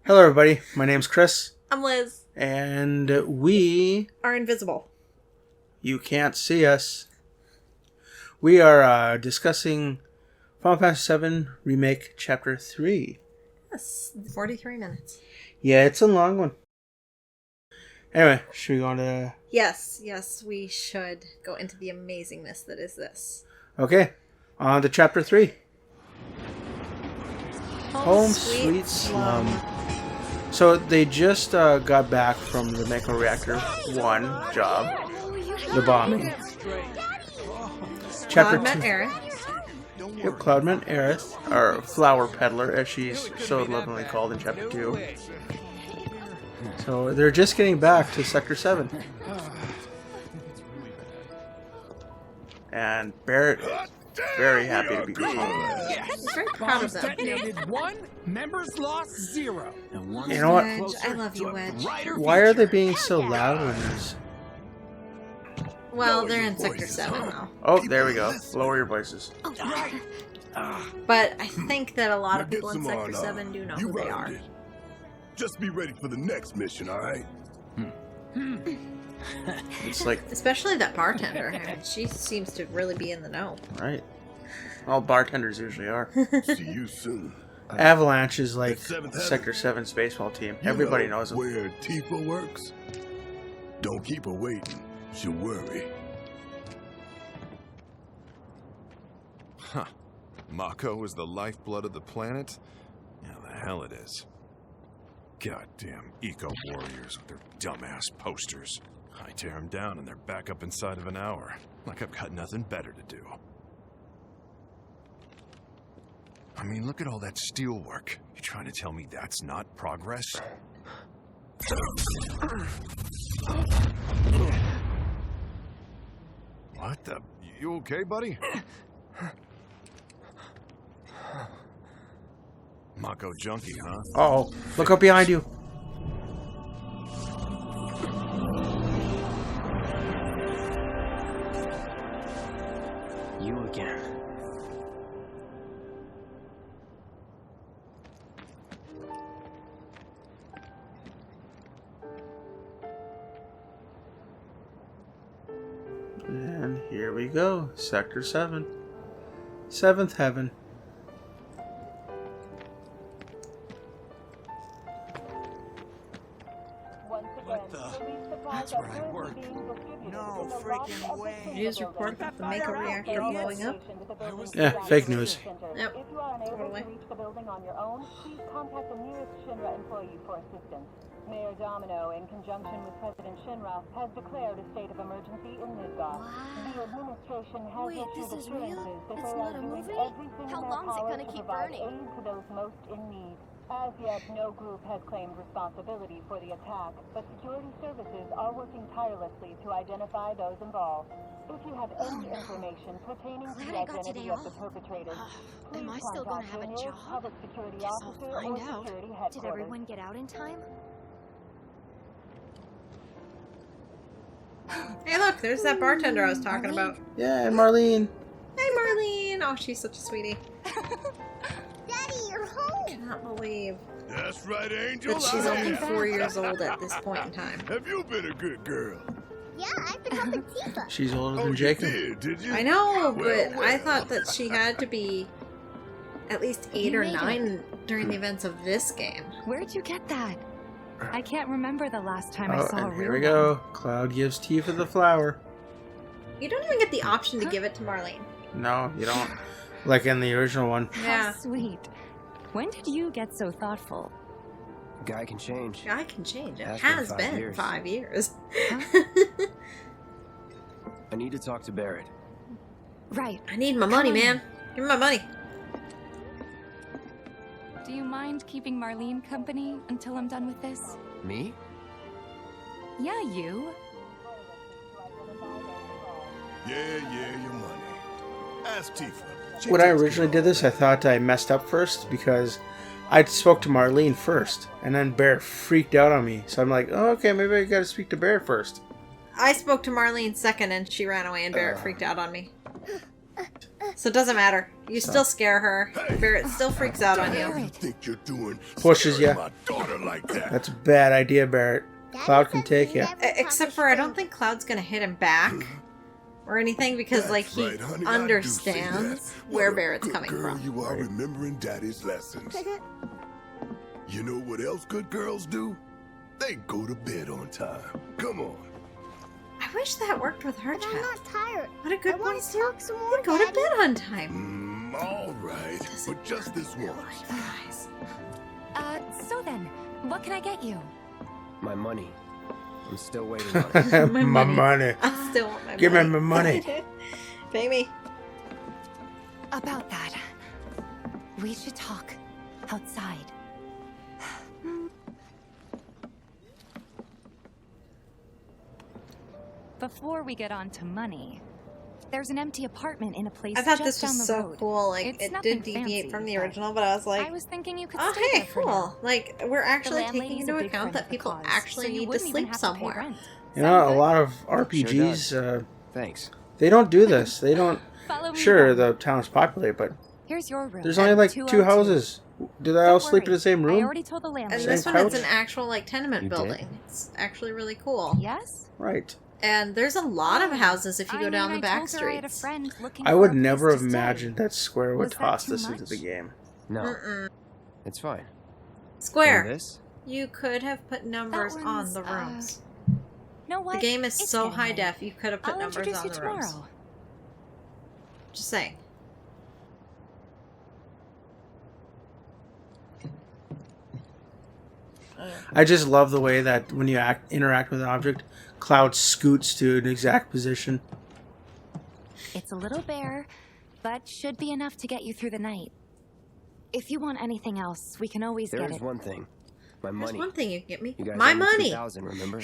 Hello everybody, my name's Chris. I'm Liz. And we... are invisible. You can't see us. We are discussing Final Fantasy VII Remake Chapter 3. Yes, 43 minutes. Yeah, it's a long one. Anyway, should we go on to... Yes, we should go into the amazingness that is this. Okay, on to Chapter 3. Home Sweet Slum. So they just got back from the Mega Reactor 1 job. The bombing. Chapter 2. Yep, Cloudman Aerith, or Flower Peddler, as she's so lovingly called in Chapter 2. So they're just getting back to Sector 7. And Barrett is very happy to be home. He's very proud of them. One, members lost 0. You know what? Wedge, I love you, Wedge. Why are they being so loud when there's... Well, they're in Sector 7 now. Oh, there we go. Lower your voices. But I think that a lot of people in Sector 7 do know who they are. Just be ready for the next mission, alright? It's like... Especially that bartender. She seems to really be in the know. Right. All bartenders usually are. See you soon. Avalanche is like Sector 7 Spaceball team. Everybody knows them. Where Tifa works? Don't keep her waiting. She'll worry. Huh. Mako is the lifeblood of the planet? Yeah, the hell it is. Goddamn eco-warriors with their dumbass posters. I tear them down and they're back up inside of an hour. Like I've got nothing better to do. I mean, look at all that steel work. You trying to tell me that's not progress? What the... You okay, buddy? Mako junkie, huh? Uh-oh. Look up behind you. You again. And here we go. Sector 7. Seventh Heaven. What the? That's where I work. No freaking way. News report about the Mako reactor blowing up. Yeah, fake news. Yep. If you are unable Totally. to reach the building on your own, please contact the nearest Shinra employee for assistance. Mayor Domino, in conjunction with President Shinra, has declared a state of emergency in Midgard. The administration has issued assurances that they are doing everything in their power to provide aid to those most in need. As yet, no group has claimed responsibility for the attack, but security services are working tirelessly to identify those involved. If you have any information pertaining to the identity of the perpetrators, please Am I still gonna contact have your a nearest job? public security Guess I'll officer find or out. security Did headquarters. everyone get out in time? Hey, look, there's that bartender I was talking about. Yeah, and Marlene. Hey, Marlene. Oh, she's such a sweetie. Daddy, you're home! I cannot believe That's right, Angel. that she's only I am. 4 years old at this point in time. Have you been a good girl? Yeah, I've been helping Tifa. She's older Oh, than you Jacob. did you? I know, but Well, I well. thought that she had to be at least 8 You or made 9 during the events of this game. Where'd you get that? I can't remember the last time I Oh, saw a and real here we one. go. Cloud gives Tifa the flower. You don't even get the option to give it to Marlene. No, you don't. Like in the original one. Yeah. How sweet. When did you get so thoughtful? Guy can change. I can change. It Has has been 5 been years. 5 years. I need to talk to Barrett. Right. I need my money, man. Give me my money. Do you mind keeping Marlene company until I'm done with this? Me? Yeah, you. Yeah, your money. Ask Tifa. She When I takes originally care did of this, I thought I messed up first because I spoke to Marlene first, and then Barrett freaked out on me. So I'm like, oh, okay, maybe I gotta speak to Barrett first. I spoke to Marlene second and she ran away and Barrett freaked out on me. So it doesn't matter. You still scare her. Barrett still freaks out on you. You think you're doing Pushes scaring ya. my daughter like that. That's a bad idea, Barrett. Cloud can take you. Except for I don't think Cloud's gonna hit him back or anything because That's like he right, honey, I do understands see that. where What a Barrett's good coming girl from. You are remembering Daddy's lessons. You know what else good girls do? They go to bed on time. Come on. I wish that worked with her But I'm child. not tired. What a I good want boys to do. talk some more, They go to Daddy. bed on time. All right, but just this once. Guys. So then, what can I get you? My money. I'm still waiting on it. My money. I still want my Give me money. my money. Pay me. About that. We should talk outside. Before we get on to money, there's an empty apartment in a place I thought just this down was the so road. cool. Like It's it nothing did deviate fancy, from the but original, but I was like, I was thinking you could oh stay hey, there for cool. now. Like we're actually The taking landlady's into a big account friend that of the people cause, actually so you need to wouldn't even sleep have to pay somewhere. rent. You know, a Sound lot of Sure RPGs, Thanks. they don't do this. They don't. Follow me Sure, then. the town's populated, but Here's your room. there's only like 2 202. houses. Do they all Don't sleep in worry, the same I room? already told the And landlady. this Same one is couch? an actual like tenement You did? building. It's actually really cool. Yes? Right. And there's a lot of houses if you I go down mean, the I back told her I had a streets. friend looking I for would a place never to have stay. imagined that Square would Was that toss too this into much? the game. No, Mm-mm. it's fine. Square, And this? you could have put numbers on one's, the rooms. Know what? The game is It's so getting high late. def, you could have put I'll numbers introduce on you the rooms. tomorrow. Just saying. I just love the way that when you interact with an object, Cloud scoots to an exact position. It's a little bare, but should be enough to get you through the night. If you want anything else, we can always There get is it. one thing. My There's money. one thing you can get me. You guys My owe me money! 2,000, remember?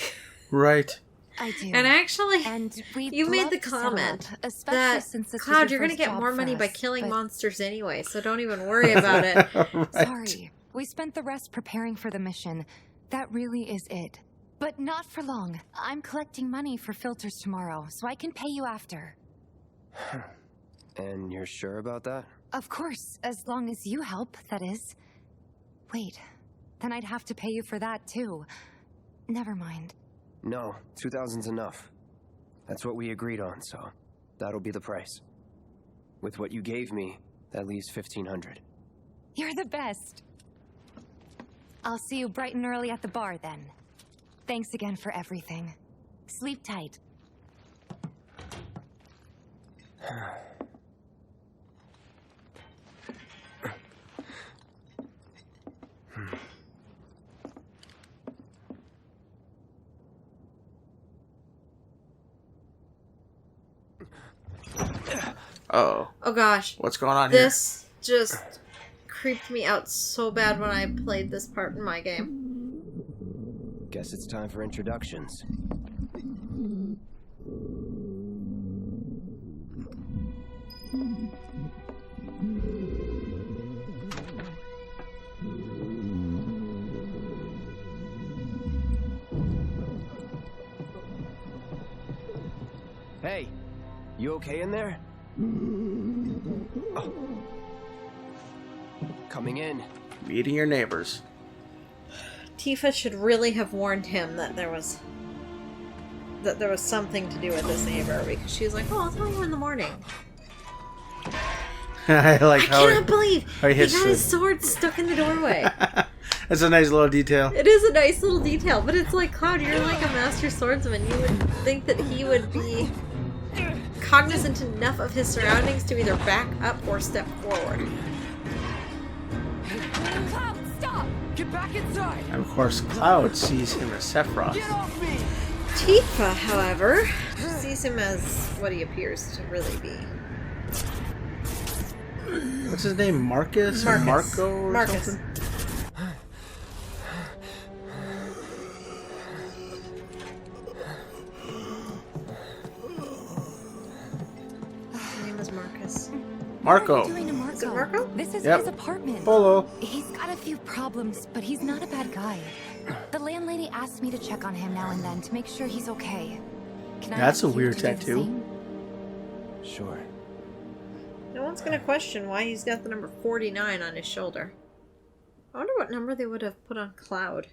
Right. I do. And actually, And we'd you made love the to settle comment up, especially that, since this was Cloud, your you're going to first get job more for money by us, killing but monsters anyway, so don't even worry about it. Right. Sorry. We spent the rest preparing for the mission. That really is it. But not for long. I'm collecting money for filters tomorrow, so I can pay you after. And you're sure about that? Of course, as long as you help, that is. Wait, then I'd have to pay you for that too. Never mind. No, 2,000's enough. That's what we agreed on, so that'll be the price. With what you gave me, that leaves 1,500. You're the best. I'll see you bright and early at the bar then. Thanks again for everything. Sleep tight. Uh-oh. Oh gosh. What's going on This just creeped me out so bad when I played this part in my game. Guess it's time for introductions. Hey, you okay in there? Oh. Coming in. here? Meeting your neighbors. Tifa should really have warned him that there was something to do with this neighbor, because she was like, "Oh, I'll tell you in the morning." I like I how cannot believe how he he hits got the- his sword stuck in the doorway. That's a nice little detail. It is a nice little detail, but it's like, Cloud, you're like a master swordsman. You would think that he would be cognizant enough of his surroundings to either back up or step forward. Cloud, stop! Get back inside! And of course, Cloud sees him as Sephiroth. Get off me! Tifa, however, sees him as what he appears to really be. What's his name? Marcus? Or Marcus. Marco? Or Marcus. something? His name is Marcus. Marco. What are you doing to Marco? Is it Marco? This is Yep. his apartment. Polo. He's got a few problems, but he's not a bad guy. The landlady asked me to check on him now and then to make sure he's okay. Can I That's ask a you weird to do the tattoo. same? Sure. No one's gonna question why he's got the number 49 on his shoulder. I wonder what number they would have put on Cloud.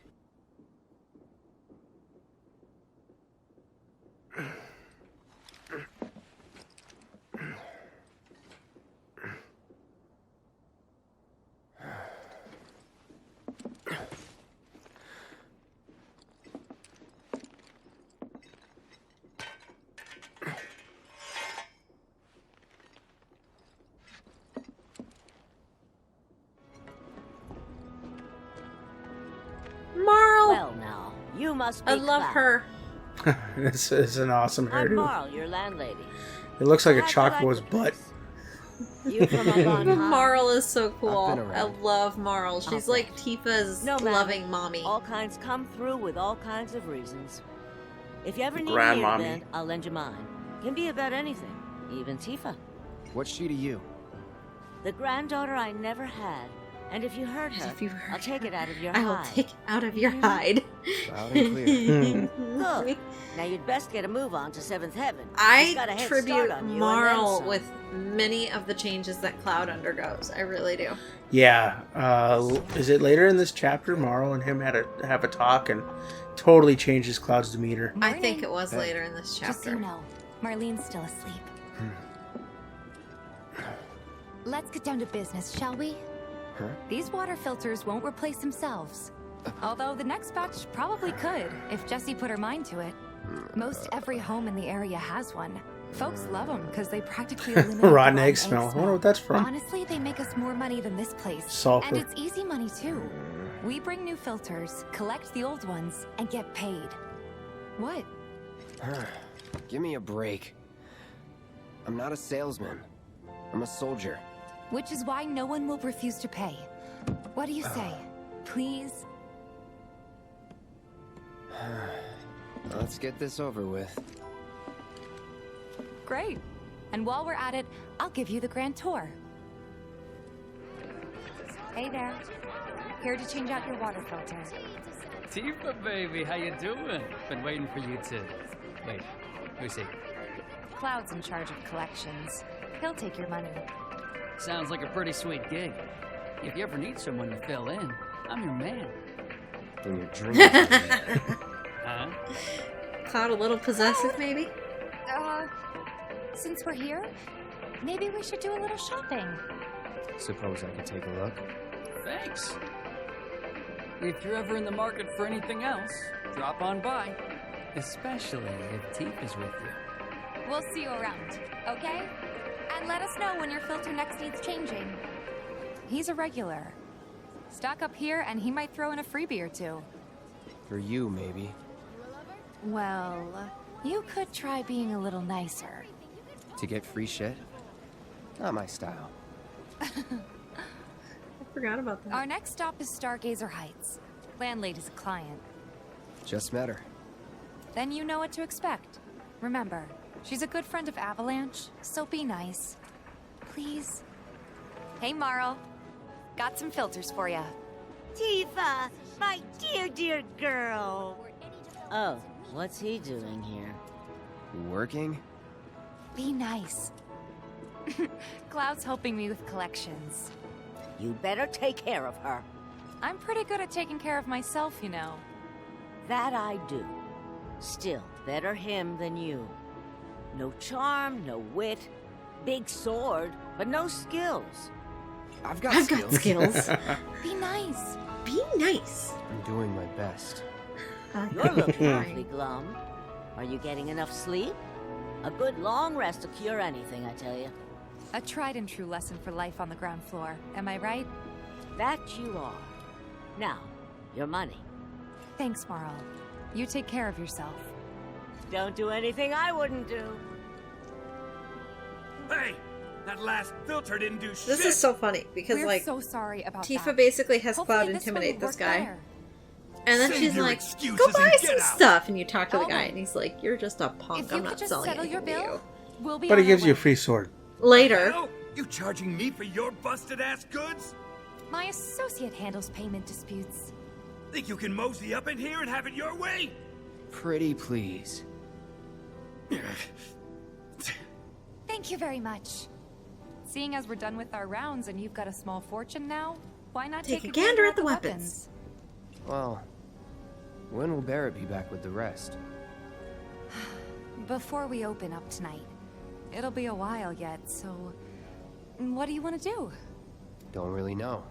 Marl! Well, now, you must be I love Cloud. her. This is an awesome I'm hairdo. Marl, your landlady. It looks like a How'd you like chocobo's the butt. You from up on high? Marl is so cool. I've been I around. love Marl. She's like Tifa's No, ma'am. loving mommy. All kinds come through with all kinds of reasons. If you ever need Grandmommy. me event, I'll lend you mine. Can be about anything, even Tifa. What's she to you? The granddaughter I never had. And if you hurt her, If you hurt I'll take it out of your I will hide. take it out of your hide. Loud and clear. Good. Now you'd best get a move on to 7th Heaven. She's I got a head tribute start on you, and then Marl some. with many of the changes that Cloud undergoes. I really do. Yeah. Is it later in this chapter? Marl and him had a have a talk and totally changes Cloud's demeanor. I think it was later in this Just so chapter. you know, Marlene's still asleep. Let's get down to business, shall we? Huh? These water filters won't replace themselves. Although the next batch probably could, if Jessie put her mind to it. Most every home in the area has one. Folks love them because they practically eliminate the Rotten egg smell. I wonder what that's from. Honestly, they make us more money than this place. Sulfur. And it's easy money too. We bring new filters, collect the old ones, and get paid. What? Give me a break. I'm not a salesman. I'm a soldier. Which is why no one will refuse to pay. What do you say? Please? Let's get this over with. Great. And while we're at it, I'll give you the grand tour. Hey there. Here to change out your water filter. Tifa, baby, how you doing? Been waiting for you to... Wait, who's he? Cloud's in charge of collections. He'll take your money. Sounds like a pretty sweet gig. If you ever need someone to fill in, I'm your man. In your dreams. Huh? Cloud a little possessive, maybe? Since we're here, maybe we should do a little shopping. Suppose I could take a look. Thanks. If you're ever in the market for anything else, drop on by. Especially if Tifa's with you. We'll see you around, okay? And let us know when your filter next needs changing. He's a regular. Stock up here and he might throw in a freebie or two. For you, maybe. Well, you could try being a little nicer. To get free shit? Not my style. I forgot about that. Our next stop is Stargazer Heights. Landlady's a client. Just met her. Then you know what to expect. Remember, she's a good friend of Avalanche, so be nice. Please. Hey, Marl. Got some filters for ya. Tifa, my dear, dear girl. Oh, what's he doing here? Working? Be nice. Cloud's helping me with collections. You better take care of her. I'm pretty good at taking care of myself, you know. That I do. Still, better him than you. No charm, no wit. Big sword, but no skills. I've got skills. Be nice. Be nice. I'm doing my best. You're looking awfully glum. Are you getting enough sleep? A good long rest will cure anything, I tell you. A tried and true lesson for life on the ground floor. Am I right? That you are. Now, your money. Thanks, Marl. You take care of yourself. Don't do anything I wouldn't do. Hey! That last filter didn't do shit! This is so funny because, We're like, so sorry about Tifa that. basically has Hopefully Cloud this one intimidate will this work guy. better. And then Save she's your like, excuses go and buy get some out." stuff. And you talk to the Oh. guy, and he's like, you're just a punk. If you I'm could not just selling settle your anything to bill, you. we'll be But on he gives our you a way. free sword. Later. Hell? You charging me for your busted-ass goods? My associate handles payment disputes. Think you can mosey up in here and have it your way? Pretty please. Thank you very much. Seeing as we're done with our rounds and you've got a small fortune now, why not Take take a gander at the weapons. Well, when will Barrett be back with the rest? Before we open up tonight. It'll be a while yet, so... What do you want to do? Don't really know.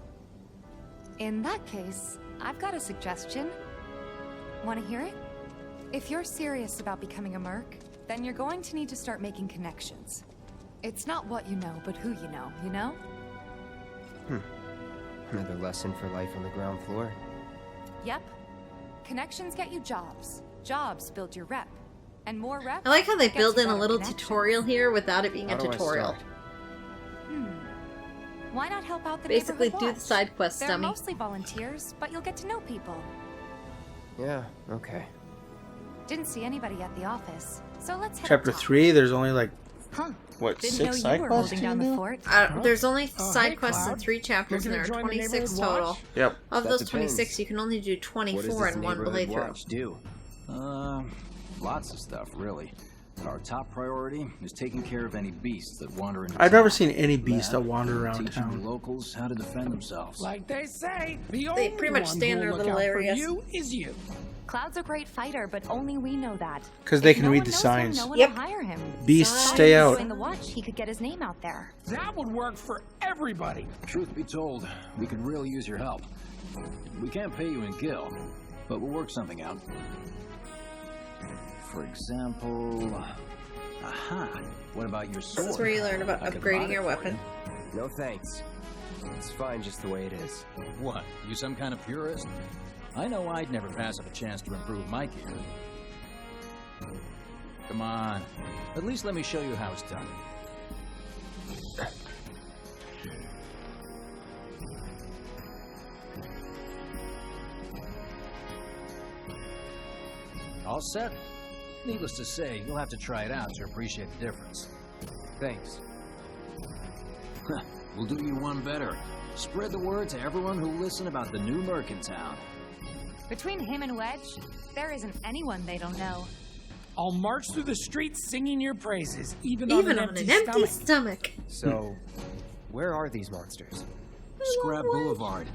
In that case, I've got a suggestion. Want to hear it? If you're serious about becoming a merc, then you're going to need to start making connections. It's not what you know, but who you know? Another lesson for life on the ground floor. Yep. Connections get you jobs. Jobs build your rep. And more rep. I like how they gets build you in a better little connections. tutorial here without it being How a do I tutorial. start? Why not help out the Basically, neighborhood do the watch? side quests, They're dummy. mostly volunteers, but you'll get to know people. Yeah, okay. Didn't see anybody at the office, so let's head Chapter up top. 3, there's only like, Huh. what, Didn't 6 know side you were quests? holding down the fort. There's only side hey, quests in Cloud. 3 chapters, and You're there are gonna join the 26 neighborhood total. watch? Yep. Of That those depends. 26, you can only do What does 24 this in one neighborhood playthrough. watch do? Lots of stuff, really. Our top priority is taking care of any beasts that wander into I've town. never seen any beast that wander around Teaching town. the locals how to defend themselves. Like they say, the They only pretty much one stay in who'll their look little out areas. For you is you. Cloud's a great fighter, but only we know that. 'Cause they If can no read one the knows signs. Him, no one Yep. will hire him. Beasts By stay out. joining the watch, he could get his name out there. That would work for everybody. Truth be told, we could really use your help. We can't pay you in gil, but we'll work something out. For example... Aha! What about your sword? This is where you learn about I could upgrading mod it your for weapon. No thanks. It's fine just the way it is. What? You some kind of purist? I know I'd never pass up a chance to improve my gear. Come on. At least let me show you how it's done. All set? Needless to say, you'll have to try it out to appreciate the difference. Thanks. We'll do you one better. Spread the word to everyone who'll listen about the new Merc in town. Between him and Wedge, there isn't anyone they don't know. I'll march through the streets singing your praises, even Even on on an an empty empty stomach. stomach. So, where are these monsters? Scrap Boulevard.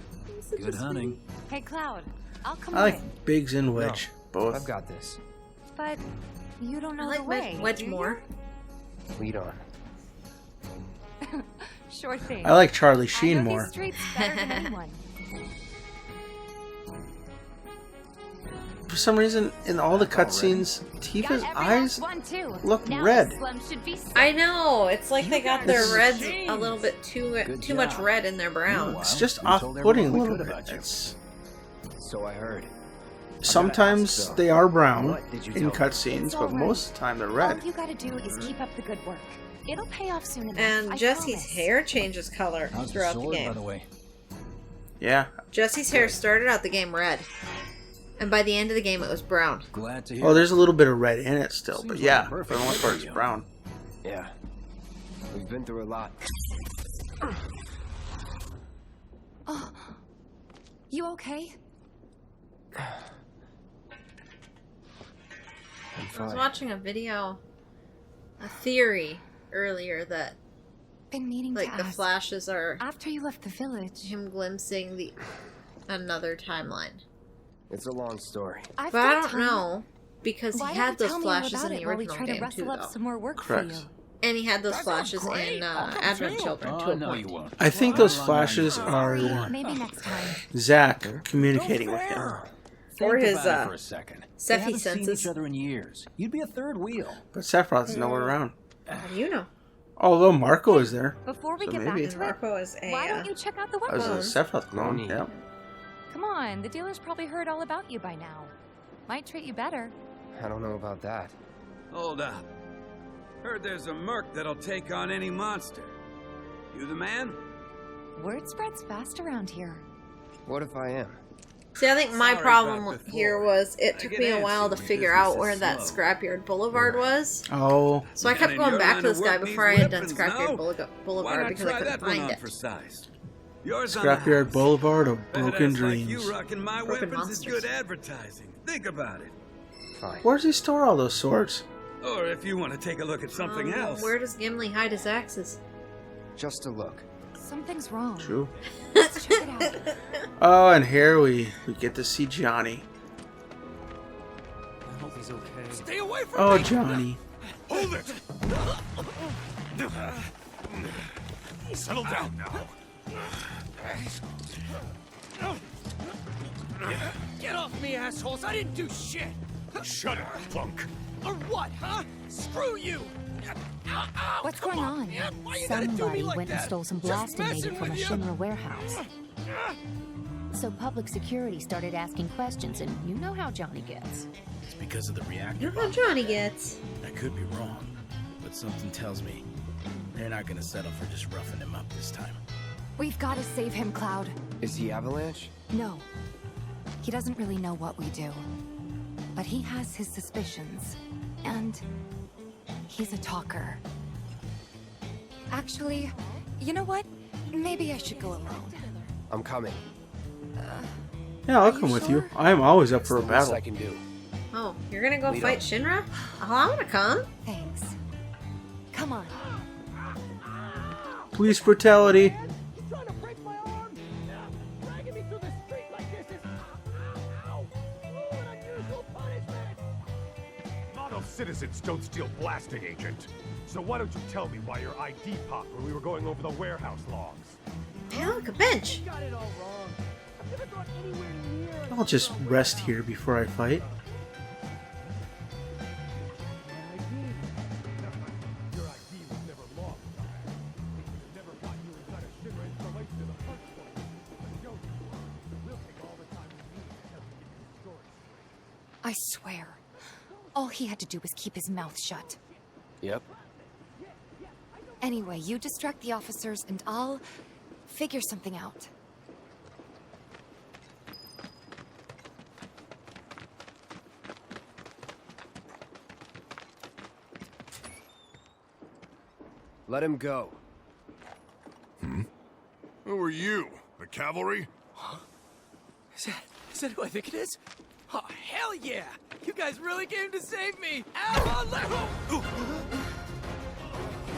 Good hunting. Hey, Cloud, I'll come I with. like Biggs and Wedge, both. I've got this. But you don't know I the like way. Wedge do you? more. Lead on. Sure thing. I like Charlie I Sheen know more. these streets better than anyone. For some reason, in all the cutscenes, Tifa's eyes look red. I know. It's like they got their This is- reds a little bit too much job. red in their browns. It's just We told off-putting a everyone we little could bit. about you. It's, So I heard. sometimes ask, though, they are brown what did you in tell me? cutscenes, It's but all right. most of the time they're All red. you gotta do is keep up the good work. It'll pay off soon enough. And I Jesse's promise. hair changes color How's the throughout the sword, by game. the way? Yeah. Jesse's hair started out the game red. And by the end of the game, it was brown. Glad to hear. Oh, there's a little bit of red in it still, but Seems yeah, like a for perfect the most part, fit it's for you. brown. Yeah. We've been through a lot. Oh, you okay? I'm I was fine. watching a video, a theory earlier that Been meaning like to the ask. flashes are After you left the village, him glimpsing the another timeline. It's a long story. I've But I got don't time. know because Why he don't had you those tell me all flashes about in the it while we original try to game rustle too, up though. some more work Correct. for you? And he had those That flashes sounds great. in I'll come Advent too. Children to Oh, a no, you point. won't. I think those flashes are Maybe next time. Zach communicating with him. Think Or his, about it for a second. They Sephi haven't seen senses. each other in years. You'd be a third wheel. But Sephiroth's nowhere around. How do you know? Although Marco is there. Before we So get maybe. back to it, Marco is a why don't you check out the That was a weapons? Sephiroth clone, need. yeah. Come on, the dealer's probably heard all about you by now. Might treat you better. I don't know about that. Hold up. Heard there's a merc that'll take on any monster. You the man? Word spreads fast around here. What if I am? See, I think my Sorry problem about before. here was it I took get me a antsy while to when figure business out is where that slow. Scrapyard Boulevard was. Oh, So I kept And going your back line to of this guy work before I needs had done weapons Scrapyard now? Why Boulevard not because I try couldn't that one find on it. for size? Yours on the Scrapyard house. Boulevard of Broken Badass like Dreams. you rocking my Broken weapons is monsters. good advertising. Think about it. Fine. Where does he store all those swords? Or if you want to take a look at something else. Where does Gimli hide his axes? Just a look. Something's wrong. True. Let's check it out. Oh, and here we get to see Johnny. I hope he's okay. Stay away from Oh, me! Johnny. Hold it! Settle down now. Get off me, assholes! I didn't do shit! Shut up, punk. Or what, huh? Screw you! Ow, ow, What's come going on? Man. Why you gotta do me Somebody like went that? and stole some Just blasting messing aid from a with you. Shinra warehouse. So public security started asking questions, and you know how Johnny gets. It's because of the reactor. You know how Johnny gets. I could be wrong, but something tells me they're not gonna settle for just roughing him up this time. We've got to save him, Cloud. Is he Avalanche? No. He doesn't really know what we do. But he has his suspicions. And he's a talker. Actually, you know what? Maybe I should go alone. I'm coming. Yeah, I'll come with you. I am always up for a battle. I can do. Oh, you're gonna go Lead fight on. Shinra? Oh, I wanna come. Thanks. Come on. Police brutality. Model citizens don't steal blasting, Agent. So why don't you tell me why your ID popped when we were going over the warehouse logs? Hey, look, a bench. Got it all wrong. I've never gone anywhere near. I'll just rest here before I fight. Your ID was never lost. We never got you inside a Shinra installation in the first place. Let's go. We'll take all the time we need to help you get your story straight. I swear. All he had to do was keep his mouth shut. Yep. Anyway, you distract the officers and I'll figure something out. Let him go. Who are you? The cavalry? Is that who I think it is? Oh, hell yeah! You guys really came to save me! Ow, oh,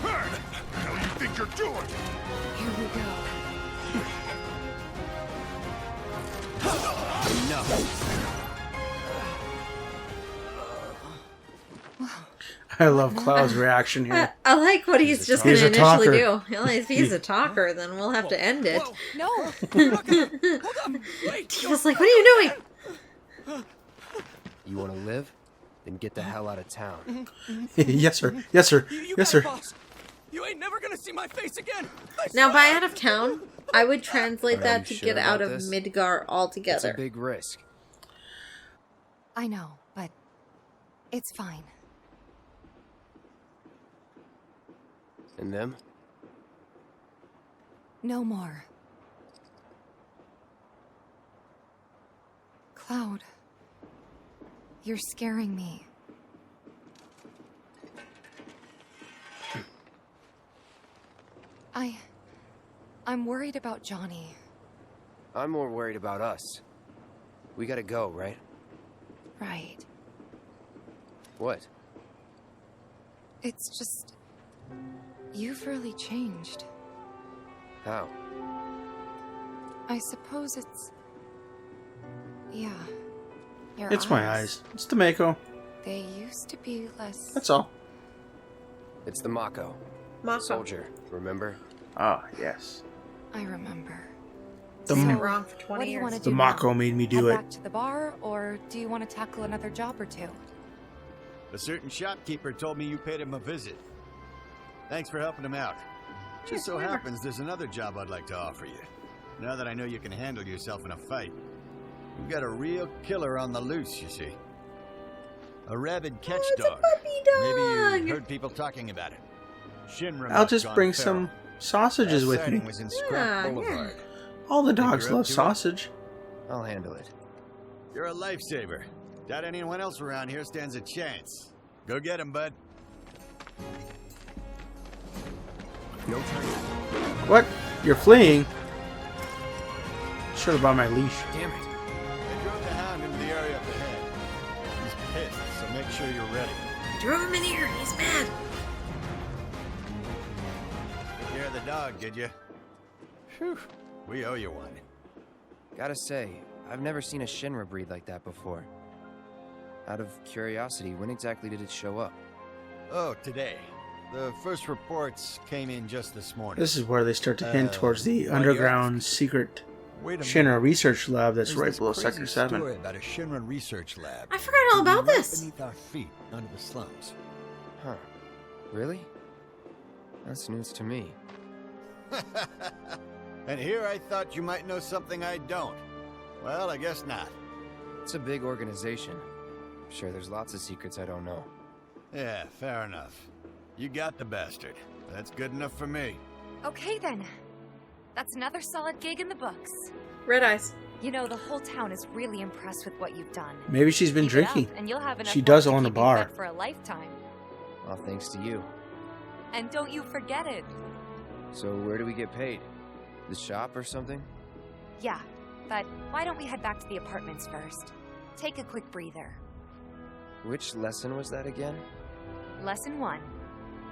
Hey! What the hell do you think you're doing? Here we go. I love Cloud's reaction here. I like what he's just gonna He's a initially talker. do. Well, if he's a talker, then we'll have to end it. No! He was like, what are you doing? You want to live? Then get the hell out of town. Yes, sir. Yes, sir. Yes, sir. boss. You ain't never gonna see my face again. Now, by out of town, I would translate Are that you to sure get out about of this? Midgar It's altogether. a big risk. I know, but it's fine. And them? No more. Cloud, you're scaring me. I'm worried about Johnny. I'm more worried about us. We gotta go, right? Right. What? It's just... You've really changed. How? I suppose it's... Yeah. Your It's my eyes. It's the Mako. They used to be less... That's all. It's the Mako. Mako. Soldier, remember? Ah, yes. I remember. The Been m- wrong for 20 What do you years. want to The do Mako now? made me do Head it. back to the bar, or do you want to tackle another job or two? A certain shopkeeper told me you paid him a visit. Thanks for helping him out. Just so happens there's another job I'd like to offer you. Now that I know you can handle yourself in a fight. You've got a real killer on the loose, you see. A rabid catch dog. Maybe you've heard people talking about it. Shinra I'll must just gone bring feral. some sausages That with me. sighting was in Scrap Boulevard. All the Think dogs you're up love to it? sausage. I'll handle it. You're a lifesaver. Doubt anyone else around here stands a chance. Go get him, bud. No turning. What? You're fleeing? Should have brought my leash. Damn it. They drove the hound into the area up ahead. He's pissed, so make sure you're ready. Drove him in here. He's mad. Took care of the dog, did you? Phew. We owe you one. Gotta say, I've never seen a Shinra breed like that before. Out of curiosity, when exactly did it show up? Oh, today. The first reports came in just this morning. This is where they start to hint towards the why do you underground secret Wait a Shinra minute. research lab that's There's right this below crazy Sector 7. story about a Shinra research lab. I forgot all about right this. beneath our feet, under the slums. Huh. Really? That's news to me. And here I thought you might know something I don't. Well, I guess not. It's a big organization. Sure, there's lots of secrets I don't know. Yeah, fair enough. You got the bastard. That's good enough for me. Okay then. That's another solid gig in the books. Red eyes. You know, the whole town is really impressed with what you've done. Maybe she's been Keep it up, drinking. and you'll have enough She work does to own a keep you bar. fed for a lifetime. Well, thanks to you. And don't you forget it. So where do we get paid? The shop or something? Yeah, but why don't we head back to the apartments first? Take a quick breather. Which lesson was that again? Lesson 1.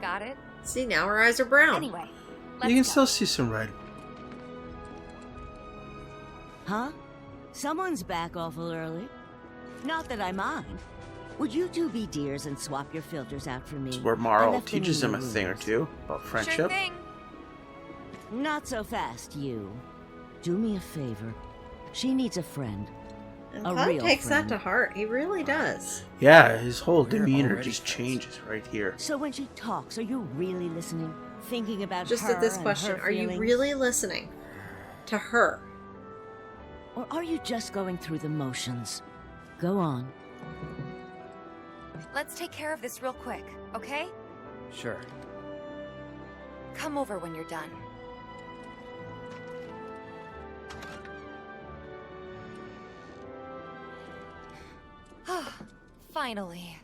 Got it? See, now her eyes are brown. Anyway, You can still see some red. Huh? Someone's back awful early. Not that I mind. Would you two be dears and swap your filters out for me? It's where I Marl left them teaches in him a your thing or rooms. two about friendship. thing. Not so fast, you. Do me a favor. She needs a friend. And A Cloud real takes friend. that to heart. He really does. Yeah, his whole We're demeanor already just friends. changes right here. So when she talks, are you really listening? Thinking about Just her at this and question, her are you feelings? really listening to her? Or are you just going through the motions? Go on. Let's take care of this real quick, okay? Sure. Come over when you're done. Finally.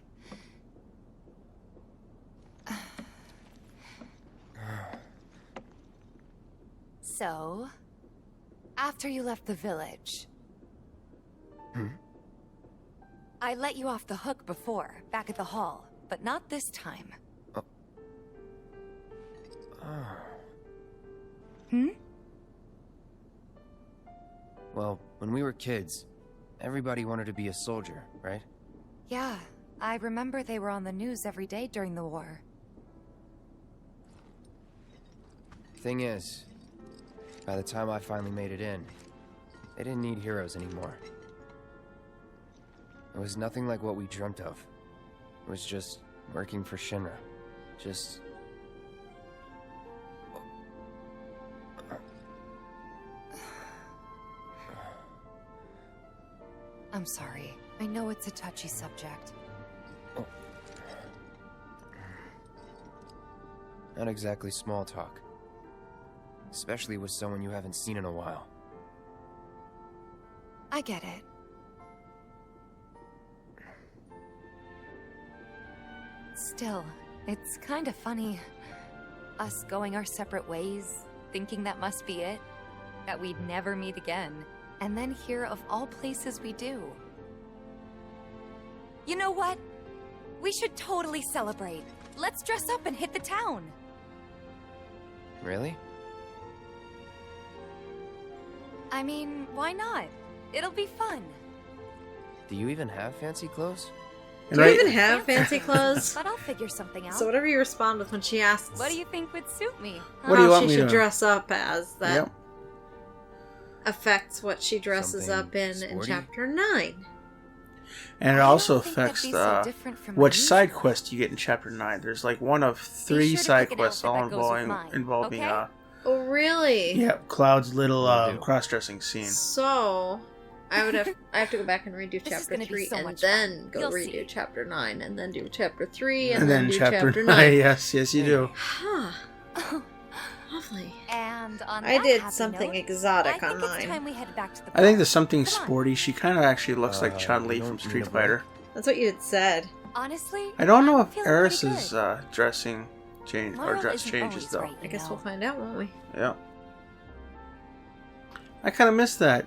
So, after you left the village, I let you off the hook before, back at the hall, but not this time. Well, when we were kids, everybody wanted to be a soldier, right? Yeah, I remember they were on the news every day during the war. Thing is, by the time I finally made it in, they didn't need heroes anymore. It was nothing like what we dreamt of. It was just working for Shinra. Just... I'm sorry. I know it's a touchy subject. Not exactly small talk. Especially with someone you haven't seen in a while. I get it. Still, it's kind of funny. Us going our separate ways, thinking that must be it. That we'd never meet again. And then here, of all places, we do. You know what? We should totally celebrate. Let's dress up and hit the town. Really? I mean, why not? It'll be fun. Do you even have fancy clothes? Do you even have fancy clothes? But I'll figure something out. So whatever you respond with when she asks, What do you think would suit me? What do you want she me should to dress up as, that Yep. affects what she dresses Something up in sporty? chapter 9. And it also think that'd affects be so different from my which side usual. quest you get in chapter 9. There's like one of 3 sure to side pick an quests all outfit that goes with mine, involving okay? Oh, really? yeah, Cloud's little Will do. cross-dressing scene. So, I have to go back and redo This is chapter gonna be 3 so and much then fun. go You'll redo see. chapter 9 and then do chapter 3 And then do chapter 9. yes, you do. Huh. Lovely. And on I that did happy something note, exotic I on think it's 9. time we headed back to the I think bar. there's something Come on. sporty. She kind of actually looks like Chun-Li you from don't Street need a break? Fighter. That's what you had said. Honestly, I don't know I'm if feeling pretty Eris's good. dressing change or Laurel dress isn't changes always though. right, I you guess know. we'll find out, won't we? Yeah. I kind of missed that.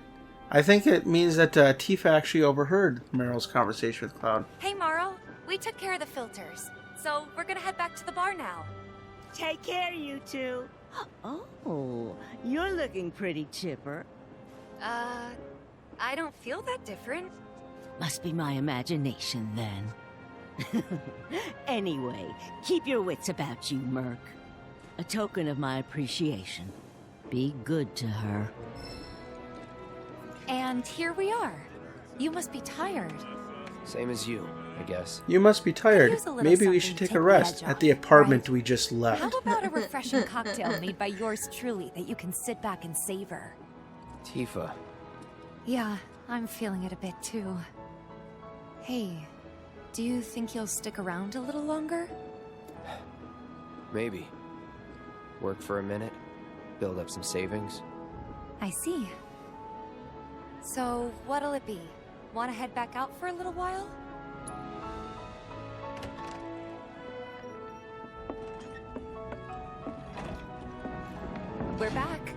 I think it means that Tifa actually overheard Meryl's conversation with Cloud. Hey, Morrow, we took care of the filters, so we're gonna head back to the bar now. Take care, you two. Oh, you're looking pretty chipper. I don't feel that different. Must be my imagination, then. Anyway, keep your wits about you, Merc. A token of my appreciation. Be good to her. And here we are. You must be tired. Same as you, I guess. You must be tired. use a little Maybe we something should to take take a the rest edge at off, the apartment right? we just left. How about a refreshing cocktail made by yours truly that you can sit back and savor? Tifa, Yeah, I'm feeling it a bit too. Hey, do you think you'll stick around a little longer? Maybe. Work for a minute, build up some savings. I see. So, what'll it be? Want to head back out for a little while? We're back.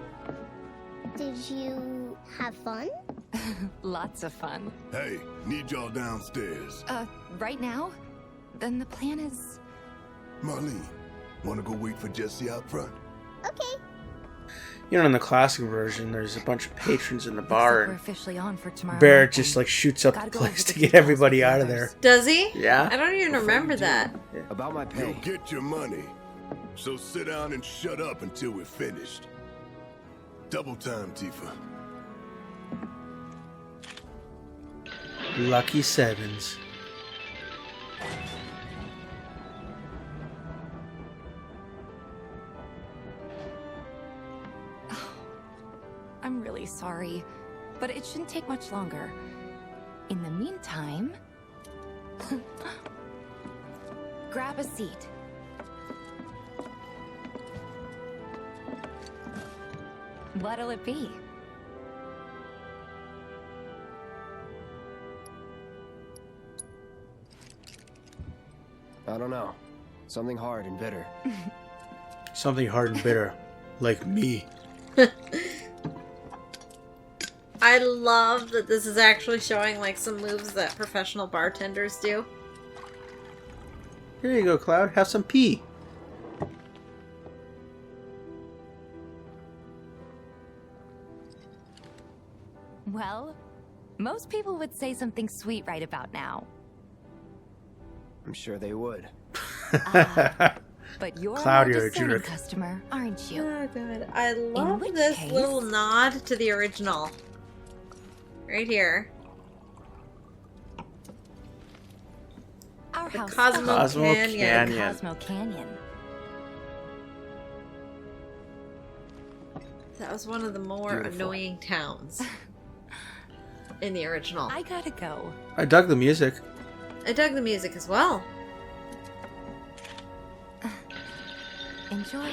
Did you have fun? Lots of fun. Hey, need y'all downstairs. Right now? Then the plan is... Marlene, wanna go wait for Jesse out front? Okay. You know, in the classic version, there's a bunch of patrons in the bar, We're and officially on for tomorrow. Barrett just like shoots up the place to get everybody out of there. Does he? Yeah. I don't even remember that. About my pay. You'll get your money. So sit down and shut up until we're finished. Double time, Tifa. Lucky sevens. I'm really sorry, but it shouldn't take much longer. In the meantime... grab a seat. What'll it be? I don't know. Something hard and bitter. Something hard and bitter. Like me. I love that this is actually showing like some moves that professional bartenders do. Here you go, Cloud. Have some pee. Well, most people would say something sweet right about now. I'm sure they would. But you're Cloud, a you're a discerning jerk. customer, aren't you? Oh, good. I love which this case- little nod to the original. Right here. Our The house Cosmo Canyon. The Cosmo Canyon. That was one of the more Beautiful. annoying towns in the original. I gotta go. I dug the music. I dug the music as well. Enjoy.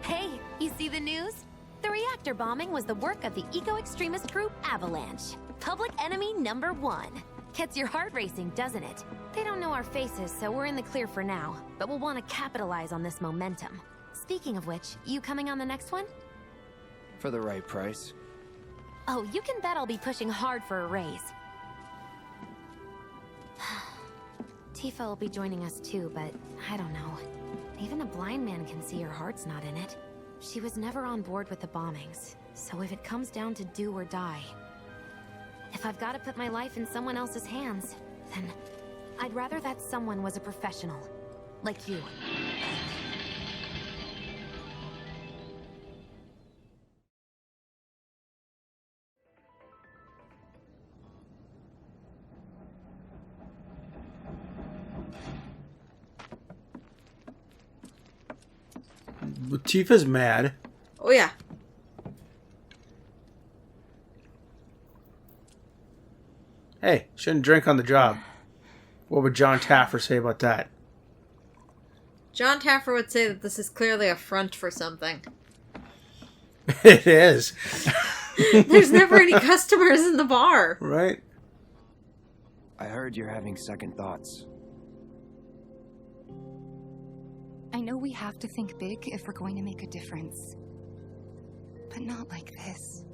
Hey, you see the news? The reactor bombing was the work of the eco-extremist group Avalanche. Public enemy #1. Gets your heart racing, doesn't it? They don't know our faces, so we're in the clear for now. But we'll want to capitalize on this momentum. Speaking of which, you coming on the next one? For the right price. Oh, you can bet I'll be pushing hard for a raise. Tifa will be joining us too, but I don't know. Even a blind man can see her heart's not in it. She was never on board with the bombings, so if it comes down to do or die, if I've got to put my life in someone else's hands, then I'd rather that someone was a professional, like you. Tifa's mad. Oh yeah. Hey, shouldn't drink on the job. What would John Taffer say about that? John Taffer would say that this is clearly a front for something. It is. There's never any customers in the bar. Right? I heard you're having second thoughts. I know we have to think big if we're going to make a difference. But not like this.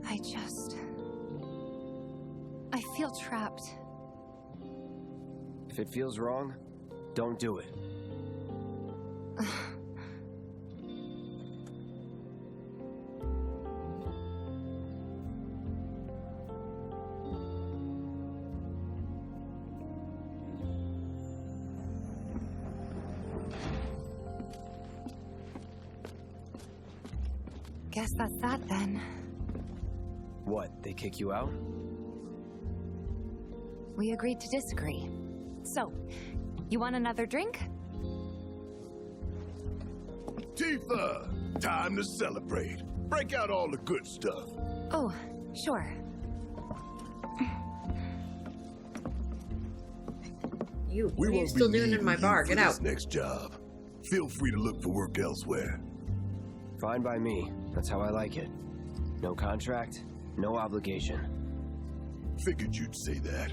I feel trapped. If it feels wrong, don't do it. Guess that's that then. What, they kick you out? we agreed to disagree. So, you want another drink? Tifa! Time to celebrate. Break out all the good stuff. Oh, sure. What are you still doing in my bar? Get out. Next job. Feel free to look for work elsewhere. Fine by me. That's how I like it. No contract, no obligation. Figured you'd say that.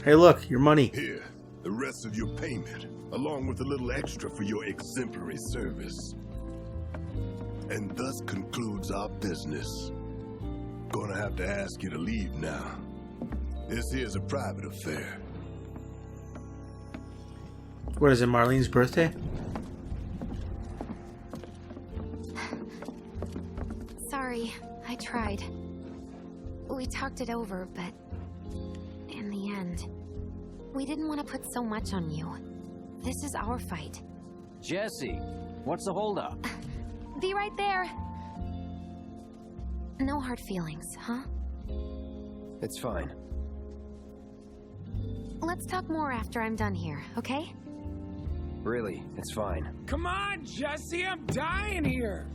Hey, look, your money. Here, the rest of your payment, along with a little extra for your exemplary service. And thus concludes our business. Gonna have to ask you to leave now. This here's a private affair. What is it, Marlene's birthday? Sorry, I tried. We talked it over, but in the end, we didn't want to put so much on you. This is our fight. Jesse, what's the holdup? Be right there. No hard feelings, huh? It's fine. Let's talk more after I'm done here, okay? Really, it's fine. Come on, Jesse, I'm dying here.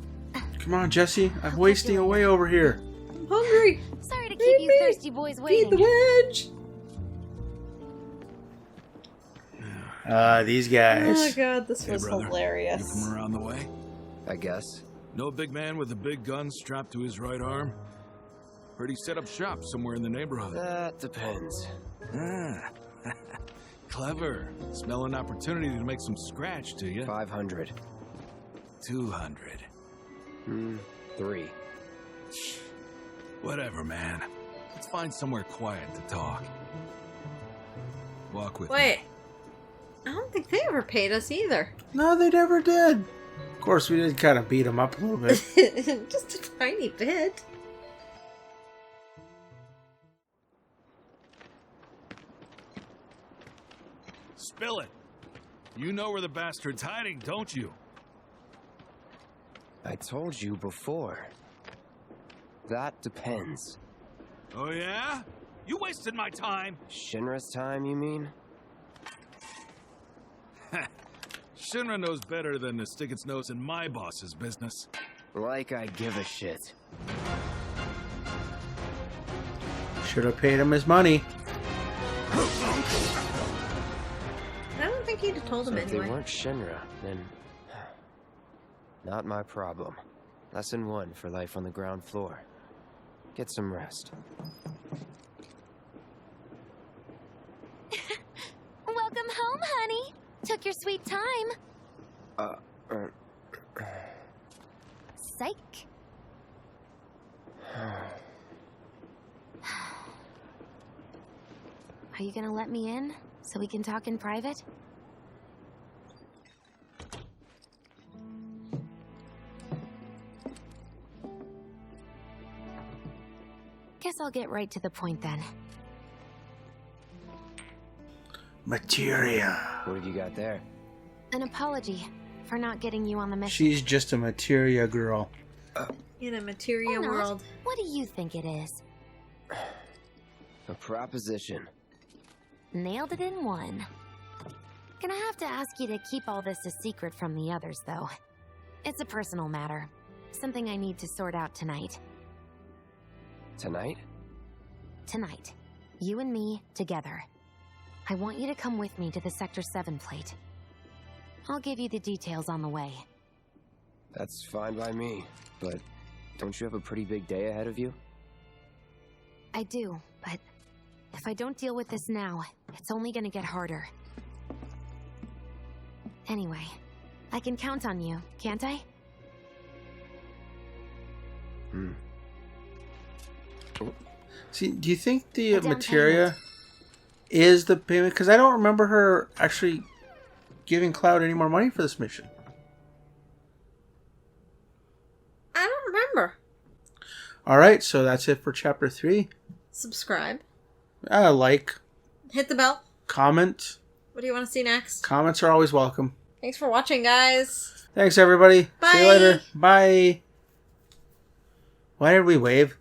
Come on, Jesse. I'm wasting away over here. I'm hungry. Sorry to keep you thirsty boys waiting. Feed the wedge. These guys. Oh god, this was brother. hilarious. You from around the way? I guess. Know a big man with a big gun strapped to his right arm? Heard he set up shop somewhere in the neighborhood. That depends. Ah, clever. Smell an opportunity to make some scratch, do you? 500. 200. 3. Whatever, man. Let's find somewhere quiet to talk. Walk with me. Wait. I don't think they ever paid us either. No, they never did. Of course, we did kind of beat them up a little bit. Just a tiny bit. Spill it. You know where the bastard's hiding, don't you? I told you before. That depends. Oh yeah? You wasted my time. Shinra's time, you mean? Shinra knows better than to stick its nose in my boss's business. Like I give a shit. Should have paid him his money. I don't think he'd have told him So if anyway. they weren't Shinra, then... Not my problem. Lesson 1 for life on the ground floor. Get some rest. Welcome home, honey. Took your sweet time. Psych. Are you gonna let me in so we can talk in private? Guess I'll get right to the point then. Materia. What have you got there? An apology for not getting you on the mission. She's just a materia girl. In a materia Or not. world. What do you think it is? A proposition. Nailed it in one. Gonna have to ask you to keep all this a secret from the others, though. It's a personal matter. Something I need to sort out tonight. Tonight? Tonight. You and me, together. I want you to come with me to the Sector 7 plate. I'll give you the details on the way. That's fine by me, but don't you have a pretty big day ahead of you? I do, but if I don't deal with this now, it's only gonna get harder. Anyway, I can count on you, can't I? See, do you think the A down materia is the payment? Because I don't remember her actually giving Cloud any more money for this mission. I don't remember. Alright, so that's it for Chapter 3. Subscribe. Like, Hit the bell. comment. What do you want to see next? Comments are always welcome. Thanks for watching, guys. Thanks, everybody. See you Bye. later. Bye. Why did we wave?